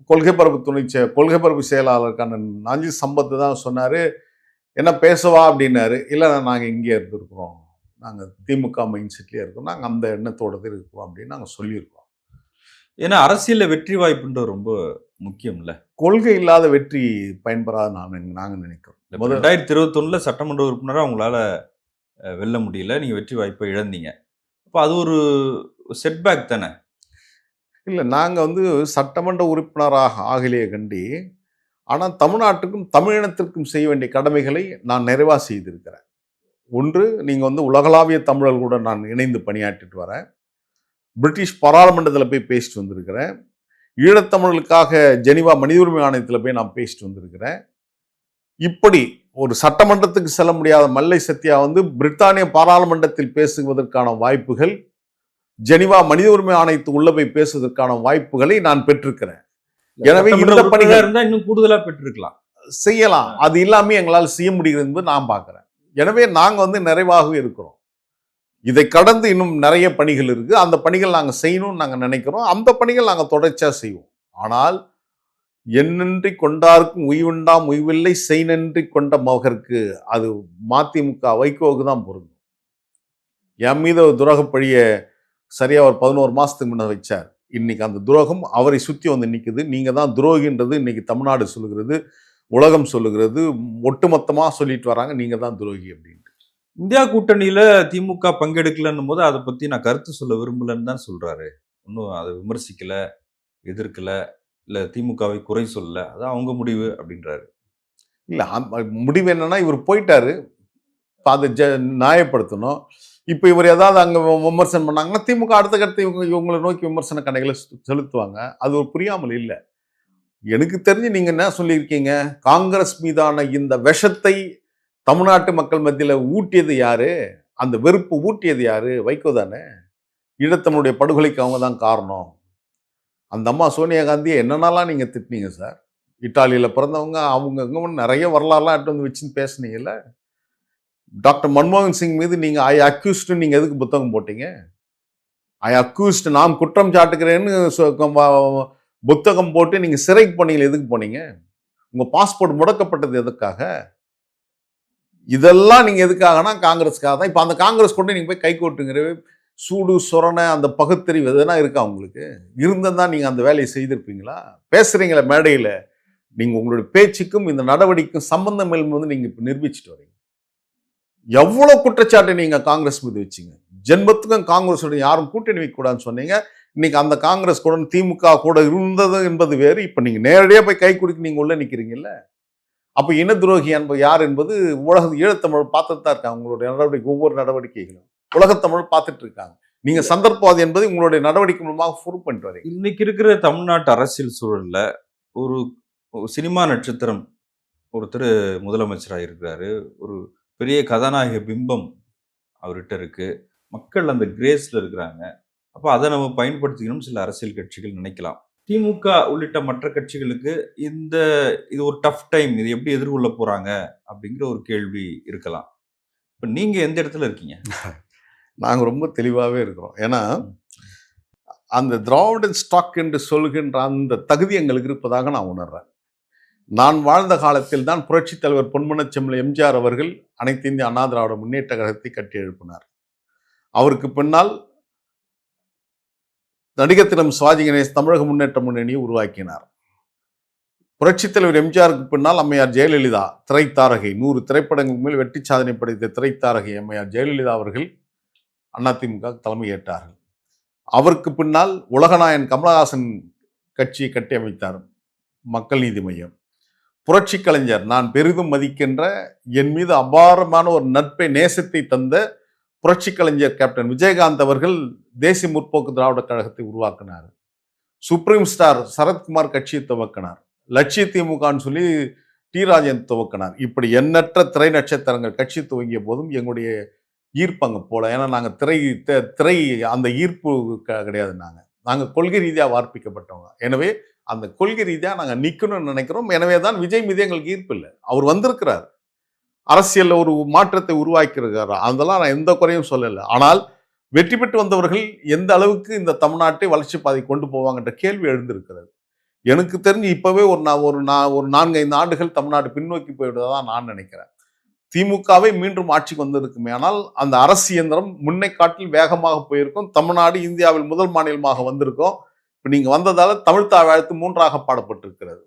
கொள்கை பரப்பு செயலாளருக்கு அண்ணன் நாஞ்சி சம்பத்து தான் சொன்னாரு, என்ன பேசவா அப்படின்னாரு. இல்லை நாங்கள் இங்கே இருந்திருக்கிறோம், நாங்கள் திமுக மைண்ட் செட்லேயே இருக்கோம், நாங்கள் அந்த எண்ணத்தோட இருக்கிறோம் அப்படின்னு நாங்கள் சொல்லியிருக்கோம். ஏன்னா அரசியலில் வெற்றி வாய்ப்புன்றது ரொம்ப முக்கியம்ல. கொள்கை இல்லாத வெற்றி பயன்பெறாத நாங்கள் நினைக்கிறோம். 2021 சட்டமன்ற உறுப்பினராக உங்களால வெல்ல முடியல, நீங்க வெற்றி வாய்ப்பை இழந்தீங்க. அப்போ அது ஒரு செட்பேக் தானே? இல்லை, நாங்கள் வந்து சட்டமன்ற உறுப்பினராக ஆகலையே கண்டி, ஆனால் தமிழ்நாட்டுக்கும் தமிழினத்திற்கும் செய்ய வேண்டிய கடமைகளை நான் நிறைவாக செய்திருக்கிறேன். ஒன்று, நீங்கள் வந்து உலகளாவிய தமிழர்களோட நான் இணைந்து பணியாற்றிட்டு வரேன். பிரிட்டிஷ் பாராளுமன்றத்தில் போய் பேசிட்டு வந்திருக்கிறேன். ஈழத்தமிழர்களுக்காக ஜெனிவா மனித உரிமை ஆணையத்தில் போய் நான் பேசிட்டு வந்திருக்கிறேன். இப்படி ஒரு சட்டமன்றத்துக்கு செல்ல முடியாத மல்லை சத்யா வந்து பிரித்தானிய பாராளுமன்றத்தில் பேசுவதற்கான வாய்ப்புகள், ஜெனிவா மனித உரிமை ஆணையத்துக்கு உள்ள போய் பேசுவதற்கான வாய்ப்புகளை நான் பெற்றிருக்கிறேன். எனவே இந்த பணிகள் இருந்தா இன்னும் கூடுதலா பெற்றிருக்கலாம், செய்யலாம். அது இல்லாம எங்களால் செய்ய முடிகிறது என்பது நான் பார்க்கிறேன். எனவே நாங்க வந்து நிறைவாகவே இருக்கிறோம். இதை கடந்து இன்னும் நிறைய பணிகள் இருக்கு. அந்த பணிகள் நாங்க செய்யணும்னு நாங்க நினைக்கிறோம். அந்த பணிகள் நாங்க தொடர்ச்சியா செய்வோம். ஆனால் எண்ணன்றி கொண்டாருக்கும் உய்வுண்டாம் உய்வில்லை செய்நன்றி கொண்ட மகருக்கு அது மதிமுக வைகோவுக்கு தான் பொருந்தும். என் மீது துரோகப்பழிய சரியா ஒரு 11 மாசத்துக்கு முன்ன வச்சார். இன்னைக்கு அந்த துரோகம் அவரை சுற்றி வந்து நிற்குது. நீங்க தான் துரோகின்றது இன்னைக்கு தமிழ்நாடு சொல்லுகிறது, உலகம் சொல்லுகிறது, ஒட்டுமொத்தமாக சொல்லிட்டு வராங்க நீங்க தான் துரோகி அப்படின்ட்டு. இந்தியா கூட்டணியில திமுக பங்கெடுக்கலன்னும் போது அதை பத்தி நான் கருத்து சொல்ல விரும்பலன்னு தான் சொல்றாரு. இன்னும் அதை விமர்சிக்கல, எதிர்க்கல, இல்ல திமுகவை குறை சொல்லல, அதான் அவங்க முடிவு அப்படின்றாரு. இல்ல முடிவு என்னன்னா, இவர் போயிட்டாரு, அதை நியாயப்படுத்தணும். இப்போ இவர் ஏதாவது அங்கே விமர்சனம் பண்ணாங்கன்னா திமுக அடுத்த கருத்து இவங்களை நோக்கி விமர்சன கடைகளை செலுத்துவாங்க. அது ஒரு புரியாமல் இல்லை. எனக்கு தெரிஞ்சு நீங்க என்ன சொல்லியிருக்கீங்க, காங்கிரஸ் மீதான இந்த விஷத்தை தமிழ்நாட்டு மக்கள் மத்தியில் ஊட்டியது யாரு, அந்த வெறுப்பு ஊட்டியது யாரு, வைகோ தானே. ஈழத்தமிழுடைய படுகொலைக்கு அவங்க தான் காரணம். அந்த அம்மா சோனியா காந்தியை என்னென்னலாம் நீங்க திட்டினீங்க சார். இத்தாலியில் பிறந்தவங்க, அவங்க நிறைய வரலாறுலாம் எடுத்து வந்து வச்சுன்னு பேசுனீங்கல்ல. டாக்டர் மன்மோகன் சிங் மீது நீங்க ஐ அக்யூஸ்ட் நீங்க எதுக்கு புத்தகம் போட்டீங்க? ஐ அக்யூஸ்ட் நாம் குற்றம் சாட்டுகிறேன்னு புத்தகம் போட்டு நீங்க சிறைக்கு போனீங்க. எதுக்கு போனீங்க? உங்க பாஸ்போர்ட் முடக்கப்பட்டது எதுக்காக? இதெல்லாம் நீங்க எதுக்காகனா காங்கிரஸ்க்காக தான். இப்ப அந்த காங்கிரஸ் கொண்டு நீங்க போய் கை கோட்டுங்கிற சூடு சொரணை அந்த பகுத்தறிவு எதனா இருக்கா உங்களுக்கு? இருந்திருந்தா நீங்க அந்த வேலையை செய்திருப்பீங்களா? பேசுறீங்களா மேடையில, நீங்க உங்களுடைய பேச்சுக்கும் இந்த நடவடிக்கைக்கும் சம்பந்தம் இல்லாம நீங்க இப்ப நிரூபிச்சுட்டு வரீங்க. எவ்வளவு குற்றச்சாட்டை நீங்க காங்கிரஸ் மீது வச்சீங்க. ஜென்மத்துக்கும் காங்கிரஸோட யாரும் கூட்டணி வைக்க கூடாதுன்னு சொன்னீங்க. இன்னைக்கு அந்த காங்கிரஸ் கூட திமுக கூட இருந்தது என்பது வேறு. இப்ப நீங்க நேரடியா போய் கை குடுக்க நீங்க உள்ள நிக்கிறீங்கல்ல. அப்ப இன துரோகி என்பது யார் என்பது ஈழத்தமிழ் பார்த்துட்டு தான் இருக்காங்க. உங்களுடைய நடவடிக்கை ஒவ்வொரு நடவடிக்கைகளும் உலகத்தமிழ் பார்த்துட்டு இருக்காங்க. நீங்க சந்தர்ப்பவாதி என்பதை உங்களுடைய நடவடிக்கை மூலமாக ப்ரூவ் பண்ணிட்டு வரீங்க. இன்னைக்கு இருக்கிற தமிழ்நாட்டு அரசியல் சூழல்ல ஒரு சினிமா நட்சத்திரம் ஒருத்தர் முதலமைச்சராக இருக்கிறாரு. ஒரு பெரிய கதாநாயக பிம்பம் அவர்கிட்ட இருக்கு. மக்கள் அந்த கிரேஸ்ல இருக்கிறாங்க. அப்ப அதை நம்ம பயன்படுத்திக்கணும்னு சில அரசியல் கட்சிகள் நினைக்கலாம். திமுக உள்ளிட்ட மற்ற கட்சிகளுக்கு இது ஒரு டஃப் டைம். இது எப்படி எதிர்கொள்ள போறாங்க அப்படிங்கிற ஒரு கேள்வி இருக்கலாம். இப்ப நீங்க எந்த இடத்துல இருக்கீங்க? நாங்க ரொம்ப தெளிவாவே இருக்கிறோம். ஏன்னா அந்த திராவிடன் ஸ்டாக் என்று சொல்கின்ற அந்த தகுதி எங்களுக்கு இருப்பதாக நான் உணர்றேன். நான் வாழ்ந்த காலத்தில் தான் புரட்சித் தலைவர் பொன்மனச்செம்மல் எம்ஜிஆர் அவர்கள் அனைத்து இந்திய அண்ணா திராவிட முன்னேற்ற கழகத்தை கட்டி எழுப்பினார். அவருக்கு பின்னால் நடிகர் தினம் சிவாஜி கணேசன் தமிழக முன்னேற்ற முன்னணியை உருவாக்கினார். புரட்சித் தலைவர் எம்ஜிஆருக்கு பின்னால் அம்மையார் ஜெயலலிதா திரைத்தாரகை 100 திரைப்படங்களுக்கு மேல் வெற்றி சாதனை படைத்த திரைத்தாரகை அம்மையார் ஜெயலலிதா அவர்கள் அதிமுக தலைமை ஏற்றார்கள். அவருக்கு பின்னால் உலகநாயகன் கமலஹாசன் கட்சியை கட்டி அமைத்தார், மக்கள் நீதி மையம். புரட்சி கலைஞர் நான் பெரிதும் மதிக்கின்ற என் மீது அபாரமான ஒரு நட்பை நேசத்தை தந்த புரட்சி கலைஞர் கேப்டன் விஜயகாந்த் அவர்கள் தேசிய முற்போக்கு திராவிட கழகத்தை உருவாக்கினார். சுப்ரீம் ஸ்டார் சரத்குமார் கட்சியை துவக்கினார். லட்சிய திமுகன்னு சொல்லி டி ராஜன் துவக்கினார். இப்படி எண்ணற்ற திரை நட்சத்திரங்கள் கட்சி துவங்கிய போதும் எங்களுடைய ஈர்ப்பு அங்கே போல. ஏன்னா நாங்கள் திரை அந்த ஈர்ப்பு கிடையாது. நாங்கள் கொள்கை ரீதியாக வார்ப்பிக்கப்பட்டவங்க. எனவே அந்த கொள்கை ரீதியாக நாங்கள் நிற்கணும்னு நினைக்கிறோம். எனவே தான் விஜய் மீது எங்களுக்கு ஈர்ப்பு இல்லை. அவர் வந்திருக்கிறார், அரசியலில் ஒரு மாற்றத்தை உருவாக்கியிருக்கிறார். அதெல்லாம் நான் எந்த குறையும் சொல்லலை. ஆனால் வெற்றி பெற்று வந்தவர்கள் எந்த அளவுக்கு இந்த தமிழ்நாட்டை வளர்ச்சி பாதை கொண்டு போவாங்கன்ற கேள்வி எழுந்திருக்கிறது. எனக்கு தெரிஞ்சு இப்பவே ஒரு 4-5 ஆண்டுகள் தமிழ்நாடு பின்னோக்கி போயிடுவதான் நான் நினைக்கிறேன். திமுகவை மீண்டும் ஆட்சிக்கு வந்திருக்குமே ஆனால் அந்த அரசு இயந்திரம் முன்னை காட்டில் வேகமாக போயிருக்கும். தமிழ்நாடு இந்தியாவில் முதல் மாநிலமாக வந்திருக்கும். இப்போ நீங்க வந்ததால தமிழ் தாழ்வாழ்த்து 3ஆக பாடப்பட்டிருக்கிறது.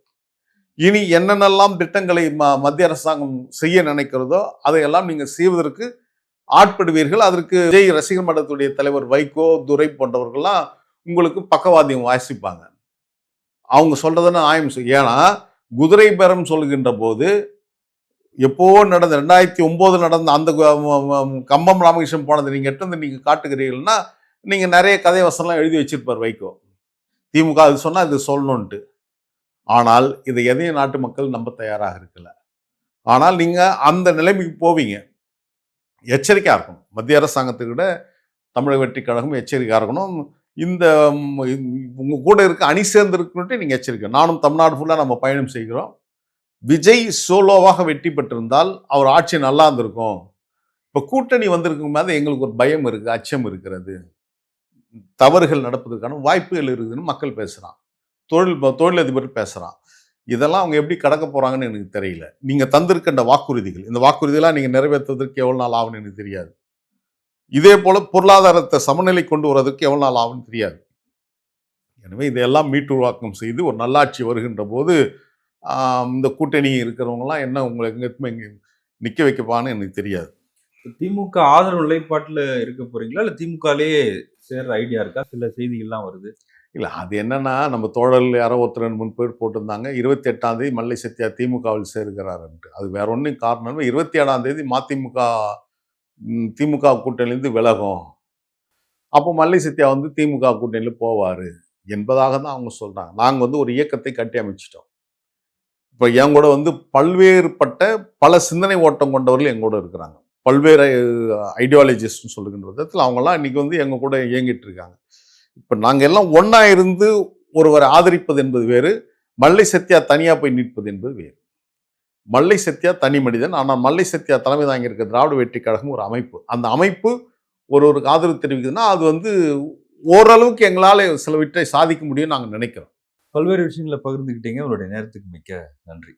இனி என்னென்னலாம் திட்டங்களை மத்திய அரசாங்கம் செய்ய நினைக்கிறதோ அதையெல்லாம் நீங்க செய்வதற்கு ஆட்படுவீர்கள். அதற்கு விஜய் ரசிகர் மன்றத்துடைய தலைவர் வைகோ, துரை போன்றவர்கள்லாம் உங்களுக்கு பக்கவாதியம் வாசிப்பாங்க. அவங்க சொல்றதுன்னு ஆயம். ஏன்னா குதிரை பேரம் சொல்கின்ற போது எப்போ நடந்த 2009 நடந்த அந்த கம்பம் ராமகிருஷ்ணன் போனது நீங்க எட்டு வந்து நீங்க காட்டுகிறீர்கள்னா நீங்க நிறைய கதை வசனம்லாம் எழுதி வச்சிருப்பார் வைகோ. திமுக அது சொன்னா இது சொல்லணும்ட்டு. ஆனால் இதை எதையும் நாட்டு மக்கள் நம்ப தயாராக இருக்கல. ஆனால் நீங்க அந்த நிலைமைக்கு போவீங்க. எச்சரிக்கையா இருக்கணும். மத்திய அரசாங்கத்தை விட தமிழக வெற்றி கழகம் எச்சரிக்கையா இருக்கணும். இந்த உங்க கூட இருக்க அணி சேர்ந்து இருக்கணும்ட்டு நீங்க எச்சரிக்கை. நானும் தமிழ்நாடு ஃபுல்லா நம்ம பயணம் செய்கிறோம். விஜய் சோலோவாக வெற்றி பெற்றிருந்தால் அவர் ஆட்சி நல்லா இருந்திருக்கும். இப்ப கூட்டணி வந்திருக்கும் போது எங்களுக்கு ஒரு பயம் இருக்கு, அச்சம் இருக்கிறது. தவறுகள் நடப்பதற்கான வாய்ப்புகள் இருக்குதுன்னு மக்கள் பேசுறான். தொழிலதிபர் பேசுறான். இதெல்லாம் அவங்க எப்படி கடக்க போறாங்கன்னு எனக்கு தெரியல. நீங்க தந்திருக்கின்ற வாக்குறுதிகள், இந்த வாக்குறுதியெல்லாம் நீங்க நிறைவேற்றுவதற்கு எவ்வளவு நாள் ஆகும்னு எனக்கு தெரியாது. இதே போல பொருளாதாரத்தை சமநிலை கொண்டு வருவதற்கு எவ்வளவு நாள் ஆகும்னு தெரியாது. எனவே இதையெல்லாம் மீட்டுருவாக்கம் செய்து ஒரு நல்லாட்சி வருகின்ற போது இந்த கூட்டணி இருக்கிறவங்கலாம் என்ன உங்களை எங்க நிக்க வைக்கப்பான்னு எனக்கு தெரியாது. திமுக ஆதரவு நிலைப்பாட்டில் இருக்க போறீங்களா இல்ல திமுகலேயே சேர்ற ஐடியா இருக்கா? சில செய்திகள்லாம் வருது. இல்ல அது என்னன்னா நம்ம தோழர்கள் யாரோ ஒருத்தர் 3 பேர் போட்டிருந்தாங்க 28ஆம் தேதி மல்லை சத்யா திமுகவில் சேர்கிறார் என்று. அது வேற ஒன்றும் காரணம் 27ஆம் தேதி திமுக கூட்டணியிலிருந்து விலகும். அப்போ மல்லை சத்யா வந்து திமுக கூட்டணியில் போவாரு என்பதாக தான் அவங்க சொல்றாங்க. நாங்க ஒரு இயக்கத்தை கட்டி அமைச்சிட்டோம். இப்போ என் கூட பல்வேறுபட்ட பல சிந்தனை ஓட்டம் கொண்டவர்கள் எங்கூட இருக்கிறாங்க. பல்வேறு ஐடியாலஜிஸ்ட்னு சொல்லுகின்ற விதத்தில் அவங்கெல்லாம் இன்னைக்கு எங்க கூட இயங்கிட்டு இருக்காங்க. இப்போ நாங்கள் எல்லாம் ஒன்றா இருந்து ஒருவரை ஆதரிப்பது என்பது வேறு, மல்லை சத்யா தனியாக போய் நிற்பது என்பது வேறு. மல்லை சத்யா தனி மனிதன். ஆனால் மல்லை சத்யா தலைமை தாங்கி இருக்க திராவிட வெற்றி கழகம் ஒரு அமைப்பு. அந்த அமைப்பு ஒருவருக்கு ஆதரவு தெரிவிக்குதுன்னா அது ஓரளவுக்கு எங்களால் சிலவற்றை சாதிக்க முடியும்னு நாங்கள் நினைக்கிறோம். பல்வேறு விஷயங்களை பகிர்ந்துக்கிட்டீங்க. உங்களுடைய நேரத்துக்கு மிக்க நன்றி.